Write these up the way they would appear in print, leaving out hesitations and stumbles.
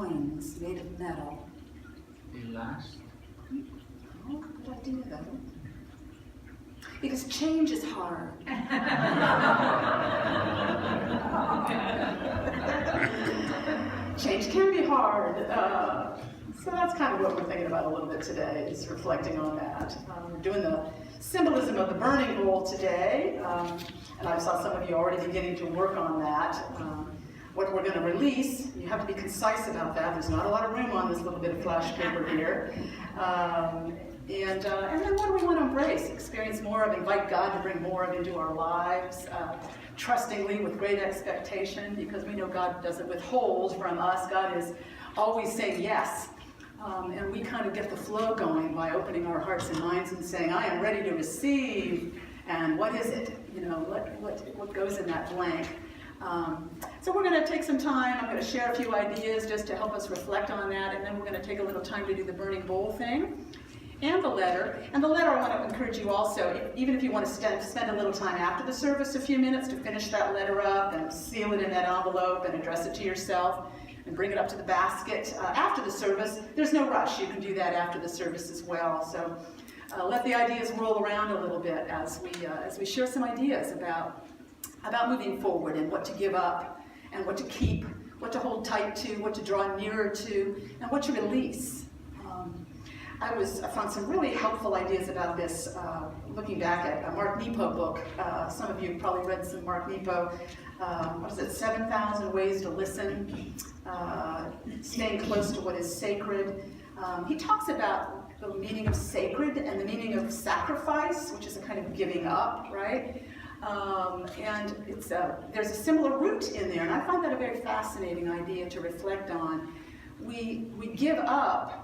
coins made of metal. They last? Oh, good idea though. Because change is hard. Change can be hard. So that's kind of what we're thinking about a little bit today, is reflecting on that. We're doing the symbolism of the burning bowl today, and I saw some of you already beginning to work on that. What we're going to release, you have to be concise about that. There's not a lot of room on this little bit of flash paper here. And then what do we want to embrace? Experience more of, invite God to bring more of into our lives, trustingly with great expectation, because we know God doesn't withhold from us. God is always saying yes. And we kind of get the flow going by opening our hearts and minds and saying, I am ready to receive. And what is it? You know, what goes in that blank? So we're going to take some time. I'm going to share a few ideas just to help us reflect on that. And then we're going to take a little time to do the burning bowl thing. And the letter. And the letter, I want to encourage you also, even if you want to spend a little time after the service, a few minutes to finish that letter up and seal it in that envelope and address it to yourself and bring it up to the basket after the service. There's no rush. You can do that after the service as well. So let the ideas roll around a little bit as we share some ideas about moving forward and what to give up and what to keep, what to hold tight to, what to draw nearer to, and what to release. I found some really helpful ideas about this looking back at a Mark Nepo book. Some of you probably read some Mark Nepo. What is it, 7,000 Ways to Listen, staying close to what is sacred. He talks about the meaning of sacred and the meaning of sacrifice, which is a kind of giving up, right? And there's a similar root in there, and I find that a very fascinating idea to reflect on. We give up.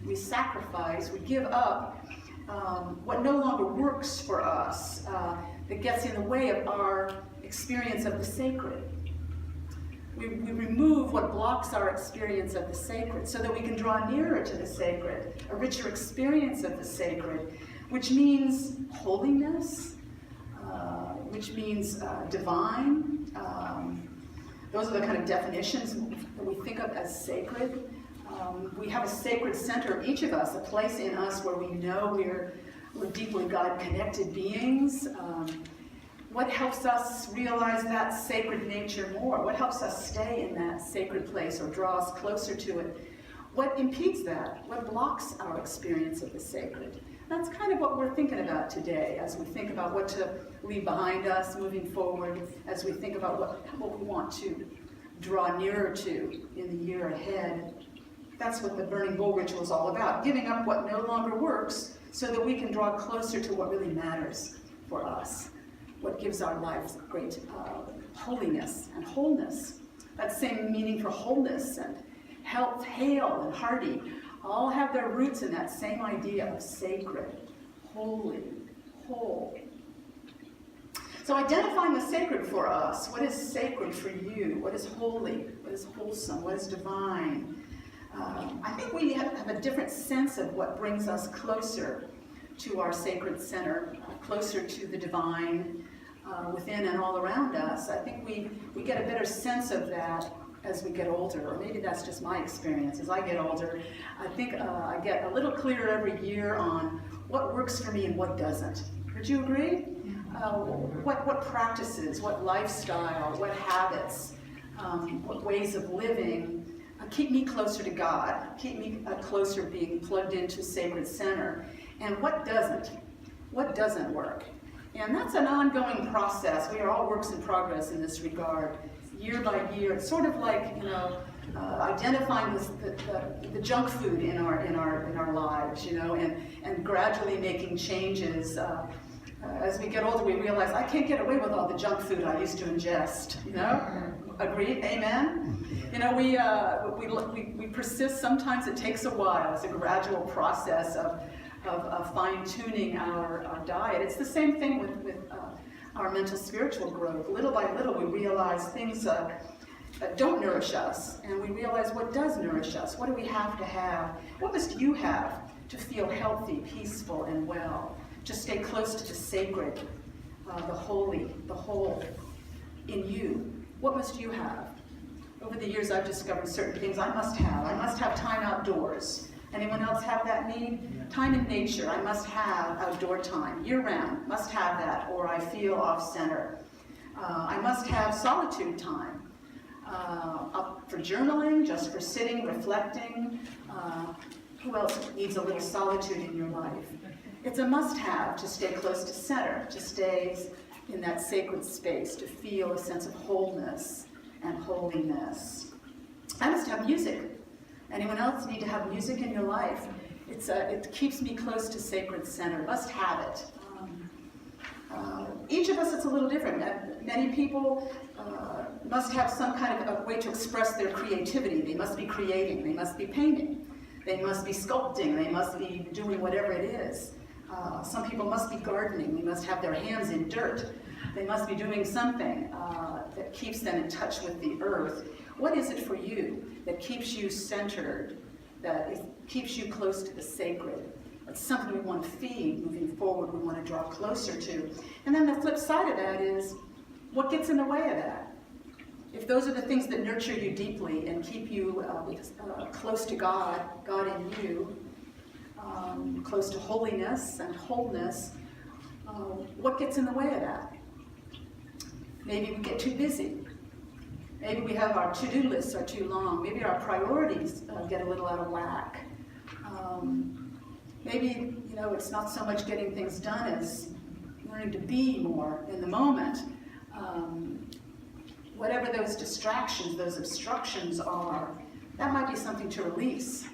We sacrifice, we give up what no longer works for us, that gets in the way of our experience of the sacred. We remove what blocks our experience of the sacred so that we can draw nearer to the sacred, a richer experience of the sacred, which means holiness, which means divine. Those are the kind of definitions that we think of as sacred. We have a sacred center, each of us, a place in us where we know we're deeply God-connected beings. What helps us realize that sacred nature more? What helps us stay in that sacred place or draw us closer to it? What impedes that? What blocks our experience of the sacred? That's kind of what we're thinking about today as we think about what to leave behind us moving forward, as we think about what we want to draw nearer to in the year ahead. That's what the burning bowl ritual is all about, giving up what no longer works so that we can draw closer to what really matters for us, what gives our lives great holiness and wholeness. That same meaning for wholeness and health, hale and hearty, all have their roots in that same idea of sacred, holy, whole. So identifying the sacred for us, what is sacred for you? What is holy? What is wholesome? What is divine? I think we have a different sense of what brings us closer to our sacred center, closer to the divine within and all around us. I think we get a better sense of that as we get older, or maybe that's just my experience. As I get older, I think I get a little clearer every year on what works for me and what doesn't. Would you agree? What practices, what lifestyle, what habits, what ways of living keep me closer to God, keep me closer being plugged into sacred center, and what doesn't? What doesn't work? And that's an ongoing process. We are all works in progress in this regard, year by year. It's sort of like, you know, identifying the junk food in our lives, you know, and gradually making changes. As we get older, we realize I can't get away with all the junk food I used to ingest. You know, agreed? Amen. You know, we persist. Sometimes it takes a while. It's a gradual process of fine-tuning our diet. It's the same thing with our mental spiritual growth. Little by little, we realize things that don't nourish us, and we realize what does nourish us. What do we have to have? What must you have to feel healthy, peaceful, and well? To stay close to the sacred, the holy, the whole in you. What must you have? Over the years, I've discovered certain things I must have. I must have time outdoors. Anyone else have that need? Yeah. Time in nature. I must have outdoor time, year-round. Must have that, or I feel off-center. I must have solitude time. Up for journaling, just for sitting, reflecting. Who else needs a little solitude in your life? It's a must-have to stay close to center, to stay in that sacred space, to feel a sense of wholeness and holiness. I must have music. Anyone else need to have music in your life? It keeps me close to sacred center. Must have it. Each of us, it's a little different. Many people must have some kind of a way to express their creativity. They must be creating. They must be painting. They must be sculpting. They must be doing whatever it is. Some people must be gardening. They must have their hands in dirt. They must be doing something that keeps them in touch with the earth. What is it for you that keeps you centered, keeps you close to the sacred? It's something we want to feed moving forward, we want to draw closer to. And then the flip side of that is, what gets in the way of that? If those are the things that nurture you deeply and keep you close to God, God in you, close to holiness and wholeness, what gets in the way of that? Maybe we get too busy. Maybe we have our to-do lists are too long. Maybe our priorities get a little out of whack. Maybe, it's not so much getting things done as learning to be more in the moment. Whatever those distractions, those obstructions are, that might be something to release.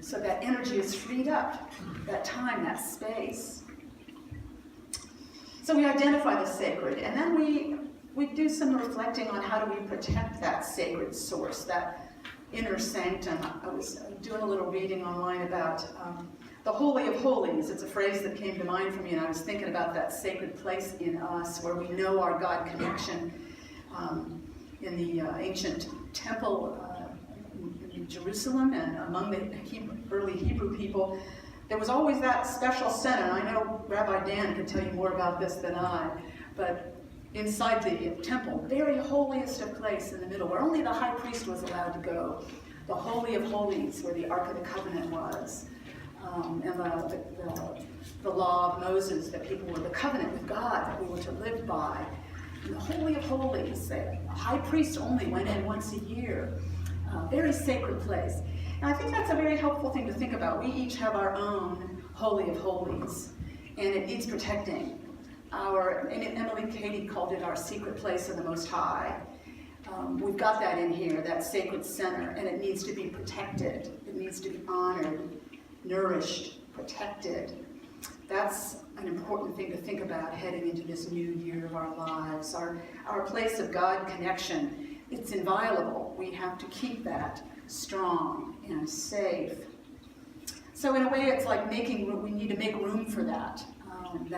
So that energy is freed up, that time, that space. So we identify the sacred, and then we do some reflecting on how do we protect that sacred source, that inner sanctum. I was doing a little reading online about the Holy of Holies. It's a phrase that came to mind for me, and I was thinking about that sacred place in us where we know our God connection. In the ancient temple in Jerusalem and among the early Hebrew people, there was always that special center. And I know Rabbi Dan can tell you more about this than I, but inside the temple, very holiest of place in the middle, where only the high priest was allowed to go, the Holy of Holies, where the Ark of the Covenant was, and the law of Moses, that people were the covenant with God that we were to live by. In the Holy of Holies, the high priest only went in once a year. Very sacred place. And I think that's a very helpful thing to think about. We each have our own Holy of Holies, and it needs protecting. Emily Cady called it our secret place of the Most High. We've got that in here, that sacred center, and it needs to be protected. It needs to be honored, nourished, protected. That's an important thing to think about heading into this new year of our lives. Our place of God connection, it's inviolable. We have to keep that strong and safe. So in a way, it's like we need to make room for that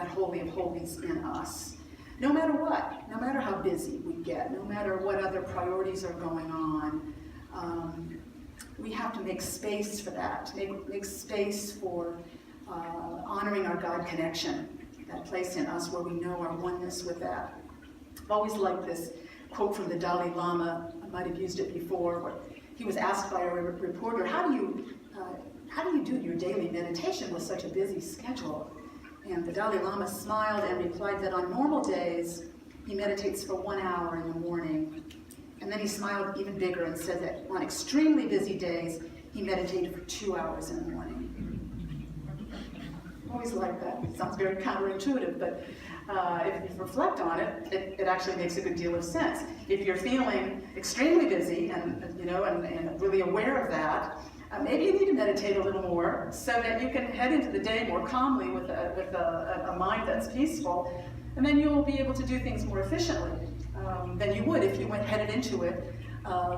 Holy of Holies in us. No matter what, no matter how busy we get, no matter what other priorities are going on, we have to make space for that, make space for honoring our God connection, that place in us where we know our oneness with that. I've always liked this quote from the Dalai Lama. I might have used it before, where he was asked by a reporter, how do you do your daily meditation with such a busy schedule? And the Dalai Lama smiled and replied that on normal days, he meditates for 1 hour in the morning. And then he smiled even bigger and said that on extremely busy days, he meditated for 2 hours in the morning. Always like that. It sounds very counterintuitive, but if you reflect on it, it actually makes a good deal of sense. If you're feeling extremely busy and really aware of that, maybe you need to meditate a little more so that you can head into the day more calmly with a mind that's peaceful, and then you'll be able to do things more efficiently than you would if you headed into it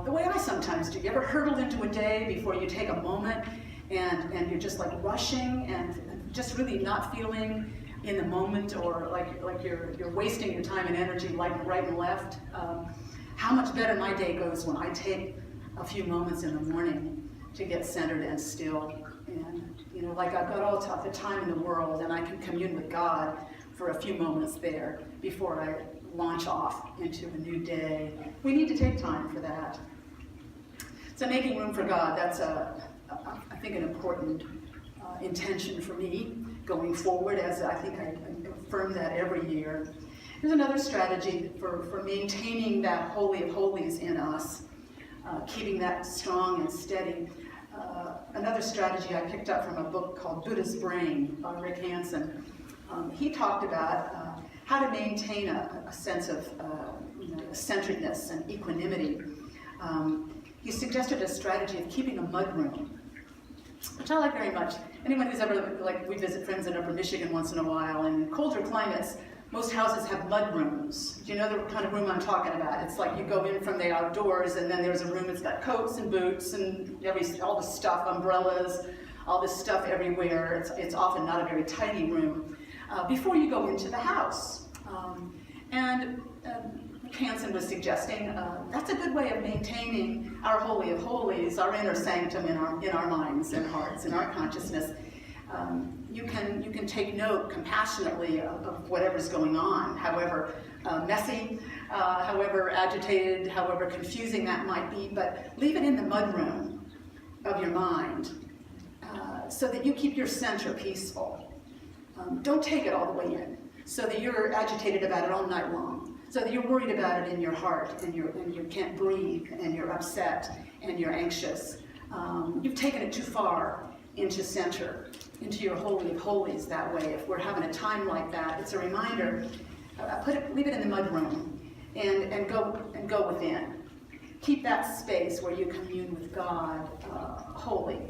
the way I sometimes do. You ever hurtled into a day before you take a moment and you're just like rushing and just really not feeling in the moment, or like you're wasting your time and energy like right and left? How much better my day goes when I take a few moments in the morning to get centered and still, and like I've got all the time in the world, and I can commune with God for a few moments there before I launch off into a new day. We need to take time for that. So making room for God, that's I think an important intention for me going forward, as I think I affirm that every year. There's another strategy for maintaining that Holy of Holies in us, keeping that strong and steady. Another strategy I picked up from a book called Buddha's Brain by Rick Hansen. He talked about how to maintain a sense of centeredness and equanimity. He suggested a strategy of keeping a mudroom, which I like very much. Anyone who's ever, we visit friends in Upper Michigan once in a while, and in colder climates, most houses have mud rooms. Do you know the kind of room I'm talking about? It's like you go in from the outdoors, and then there's a room that's got coats and boots and all the stuff, umbrellas, all this stuff everywhere. It's often not a very tidy room. Before you go into the house. Hansen was suggesting that's a good way of maintaining our Holy of Holies, our inner sanctum in our minds and hearts, in our consciousness. You can take note compassionately of whatever's going on, however messy, however agitated, however confusing that might be, but leave it in the mudroom of your mind so that you keep your center peaceful. Don't take it all the way in so that you're agitated about it all night long, so that you're worried about it in your heart and you can't breathe and you're upset and you're anxious. You've taken it too far into center, into your Holy of Holies that way. If we're having a time like that, it's a reminder, leave it in the mudroom and go within. Keep that space where you commune with God, holy,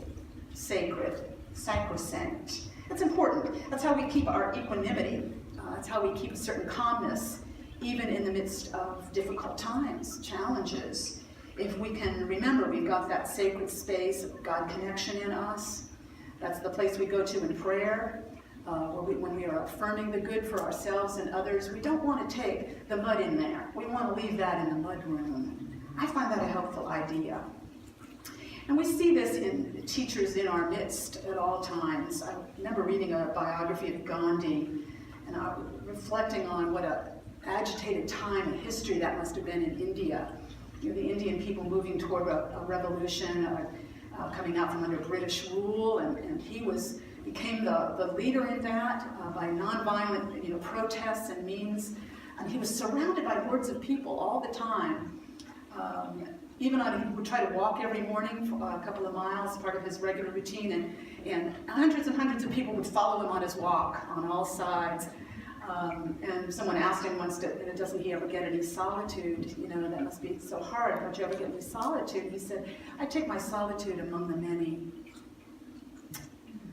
sacred, sacrosanct. That's important. That's how we keep our equanimity. That's how we keep a certain calmness, even in the midst of difficult times, challenges. If we can remember we've got that sacred space of God connection in us, that's the place we go to in prayer, when we are affirming the good for ourselves and others. We don't want to take the mud in there. We want to leave that in the mud room. I find that a helpful idea. And we see this in teachers in our midst at all times. I remember reading a biography of Gandhi, and reflecting on what an agitated time in history that must have been in India. The Indian people moving toward a revolution, coming out from under British rule, and he became the leader in that by nonviolent protests and means. And he was surrounded by hordes of people all the time. He would try to walk every morning for a couple of miles, part of his regular routine, and hundreds and hundreds of people would follow him on his walk on all sides. And someone asked him once, doesn't he ever get any solitude? That must be so hard. Don't you ever get any solitude? He said, I take my solitude among the many.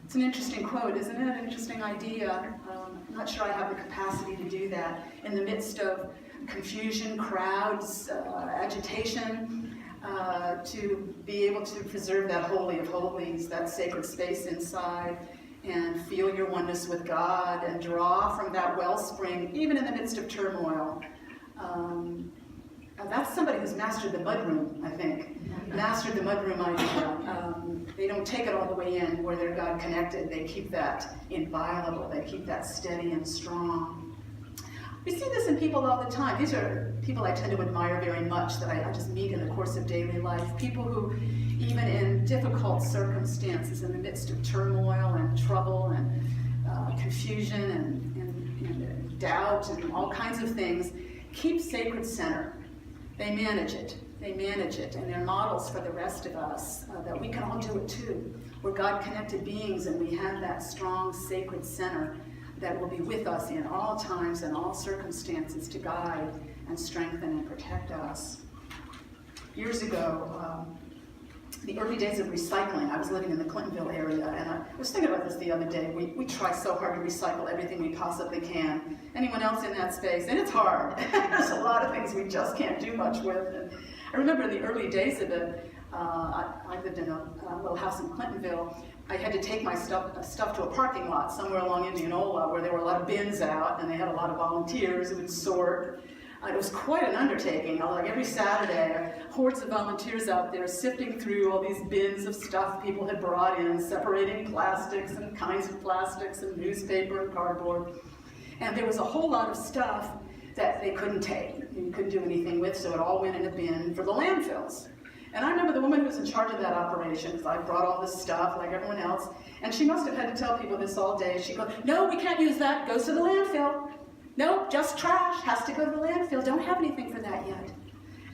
It's an interesting quote, isn't it? An interesting idea. I'm not sure I have the capacity to do that. In the midst of confusion, crowds, agitation, to be able to preserve that Holy of Holies, that sacred space inside, and feel your oneness with God and draw from that wellspring, even in the midst of turmoil. That's somebody who's mastered the mudroom, I think. Mastered the mudroom idea. They don't take it all the way in where they're God connected. They keep that inviolable. They keep that steady and strong. We see this in people all the time. These are people I tend to admire very much that I just meet in the course of daily life. People who, even in difficult circumstances, in the midst of turmoil and trouble and confusion and doubt and all kinds of things, keep sacred center. They manage it. They manage it, and they're models for the rest of us, that we can all do it too. We're God-connected beings, and we have that strong sacred center that will be with us in all times and all circumstances to guide and strengthen and protect us. Years ago, the early days of recycling, I was living in the Clintonville area, and I was thinking about this the other day. We try so hard to recycle everything we possibly can. Anyone else in that space? And it's hard. There's a lot of things we just can't do much with. And I remember in the early days of it, I lived in a little house in Clintonville. I had to take my stuff to a parking lot somewhere along Indianola where there were a lot of bins out, and they had a lot of volunteers who would sort. It was quite an undertaking. Like every Saturday, hordes of volunteers out there sifting through all these bins of stuff people had brought in, separating plastics and kinds of plastics and newspaper and cardboard. And there was a whole lot of stuff that they couldn't take, and couldn't do anything with, so it all went in a bin for the landfills. And I remember the woman who was in charge of that operation, because I brought all this stuff like everyone else, and she must have had to tell people this all day. She goes, no, we can't use that, goes to the landfill. No, just trash, has to go to the landfill, don't have anything for that yet.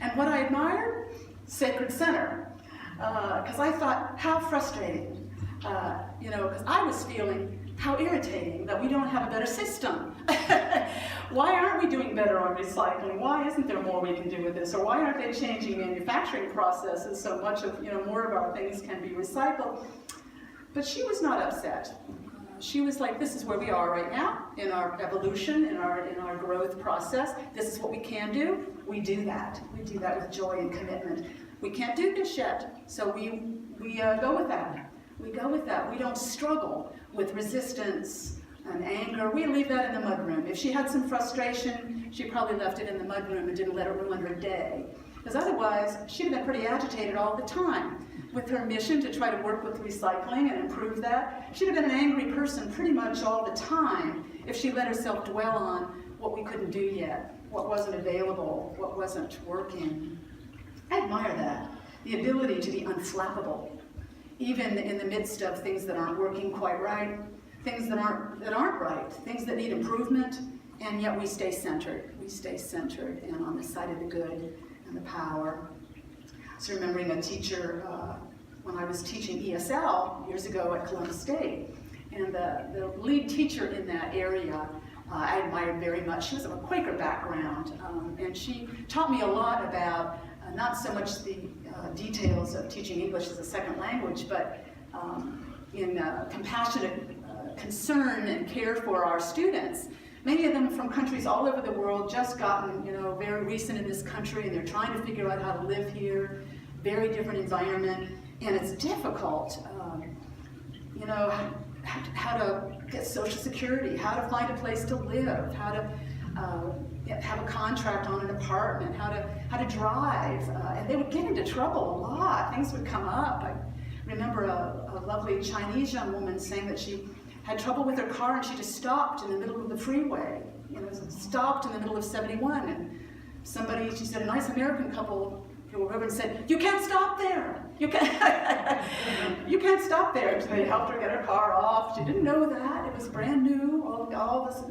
And what I admired, Sacred Center, because I thought, how frustrating, because I was feeling how irritating that we don't have a better system. Why aren't we doing better on recycling? Why isn't there more we can do with this? Or why aren't they changing manufacturing processes so much of, more of our things can be recycled? But she was not upset. She was like, this is where we are right now in our evolution, in our growth process. This is what we can do. We do that. We do that with joy and commitment. We can't do this yet, so we go with that. We go with that. We don't struggle with resistance and anger. We leave that in the mudroom. If she had some frustration, she probably left it in the mudroom and didn't let it ruin her day. Because otherwise, she'd have been pretty agitated all the time. With her mission to try to work with recycling and improve that, she'd have been an angry person pretty much all the time if she let herself dwell on what we couldn't do yet, what wasn't available, what wasn't working. I admire that, the ability to be unflappable, even in the midst of things that aren't working quite right, things that aren't right, things that need improvement, and yet we stay centered. We stay centered and on the side of the good and the power. So remembering a teacher when I was teaching ESL years ago at Columbus State, and the lead teacher in that area I admired very much. She was of a Quaker background, and she taught me a lot about not so much the details of teaching English as a second language, but in compassionate concern and care for our students. Many of them from countries all over the world, just gotten, very recent in this country, and they're trying to figure out how to live here. Very different environment, and it's difficult, how to get Social Security, how to find a place to live, how to have a contract on an apartment, how to drive, and they would get into trouble a lot. Things would come up. I remember a lovely Chinese young woman saying that she had trouble with her car and she just stopped in the middle of the freeway, stopped in the middle of 71, and somebody, she said, a nice American couple came over and said, you can't stop there. You can't stop there. So they helped her get her car off. She didn't know that. It was brand new, all this.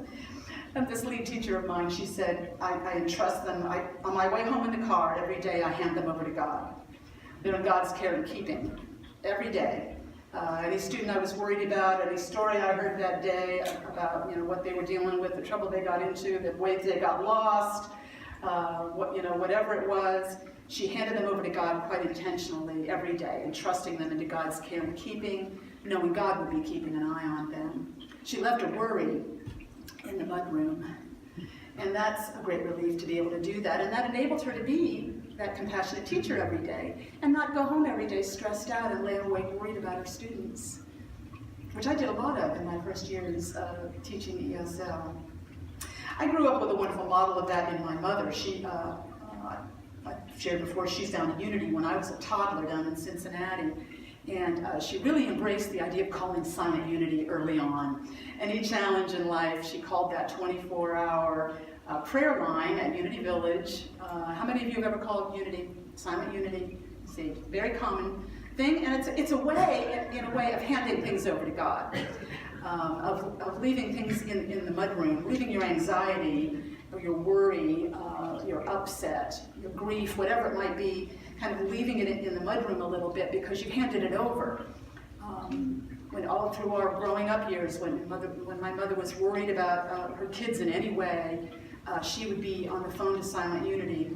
And this lead teacher of mine, she said, I entrust them. On my way home in the car, every day I hand them over to God. They're in God's care and keeping, every day. Any student I was worried about, any story I heard that day about what they were dealing with, the trouble they got into, the ways they got lost, whatever it was, she handed them over to God quite intentionally every day, entrusting them into God's care and keeping, knowing God would be keeping an eye on them. She left a worry in the mudroom, and that's a great relief to be able to do that, and that enabled her to be that compassionate teacher every day, and not go home every day stressed out and lay awake worried about her students, which I did a lot of in my first years teaching ESL. I grew up with a wonderful model of that in my mother. I shared before, she founded Unity when I was a toddler down in Cincinnati, and she really embraced the idea of calling Silent Unity early on. Any challenge in life, she called that 24-hour prayer line at Unity Village. How many of you have ever called Unity, Silent Unity? See, very common thing, and it's a way, in a way, of handing things over to God, of leaving things in the mudroom, leaving your anxiety, or your worry, your upset, your grief, whatever it might be, kind of leaving it in the mudroom a little bit because you handed it over. When all through our growing up years, when my mother was worried about her kids in any way, she would be on the phone to Silent Unity,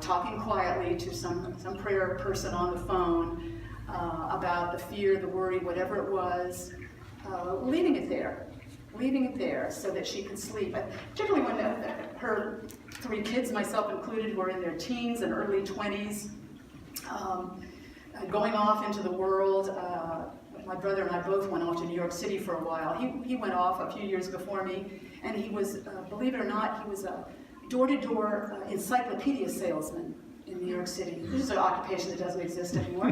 talking quietly to some prayer person on the phone about the fear, the worry, whatever it was, leaving it there so that she could sleep. Particularly when her three kids, myself included, were in their teens and early 20s, going off into the world. My brother and I both went off to New York City for a while. He went off a few years before me, and he was, believe it or not, he was a door-to-door encyclopedia salesman in New York City. This is an occupation that doesn't exist anymore.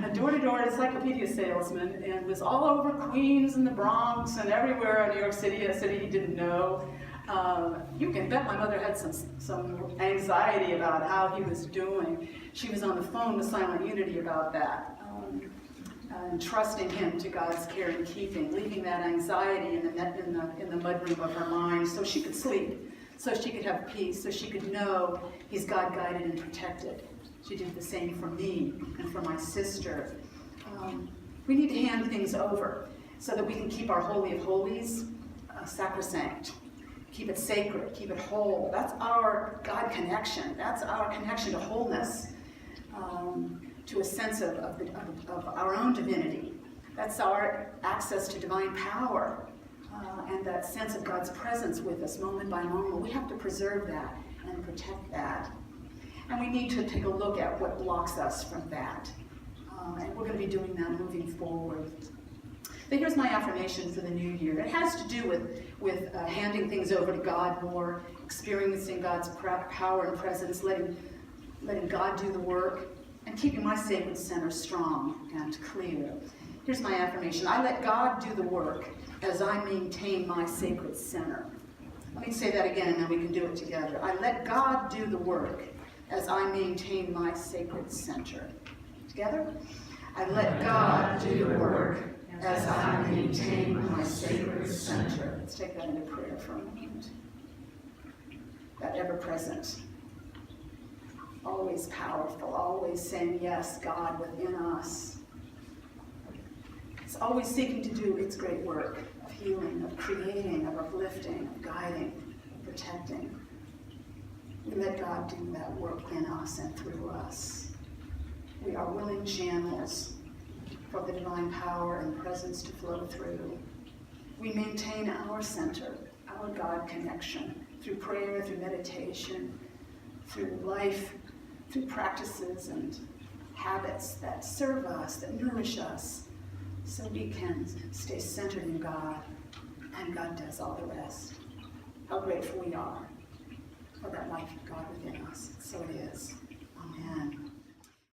A door-to-door encyclopedia salesman, and was all over Queens and the Bronx and everywhere in New York City, a city he didn't know. You can bet my mother had some anxiety about how he was doing. She was on the phone with Silent Unity about that. And trusting him to God's care and keeping, leaving that anxiety in the mudroom of her mind so she could sleep, so she could have peace, so she could know he's God-guided and protected. She did the same for me and for my sister. We need to hand things over so that we can keep our Holy of Holies sacrosanct. Keep it sacred, keep it whole. That's our God connection. That's our connection to wholeness. To a sense of our own divinity. That's our access to divine power and that sense of God's presence with us moment by moment. We have to preserve that and protect that. And we need to take a look at what blocks us from that. And we're going to be doing that moving forward. But here's my affirmation for the new year. It has to do with handing things over to God more, experiencing God's power and presence, letting God do the work, and keeping my sacred center strong and clear. Here's my affirmation. I let God do the work as I maintain my sacred center. Let me say that again, and then we can do it together. I let God do the work as I maintain my sacred center. Together? I let God do the work as I maintain my sacred center. Let's take that into prayer for a moment. That ever-present, always powerful, always saying yes, God within us. It's always seeking to do its great work of healing, of creating, of uplifting, of guiding, of protecting. We let God do that work in us and through us. We are willing channels for the divine power and presence to flow through. We maintain our center, our God connection, through prayer, through meditation, through life, through practices and habits that serve us, that nourish us, so we can stay centered in God, and God does all the rest. How grateful we are for that life of God within us. So it is. Amen.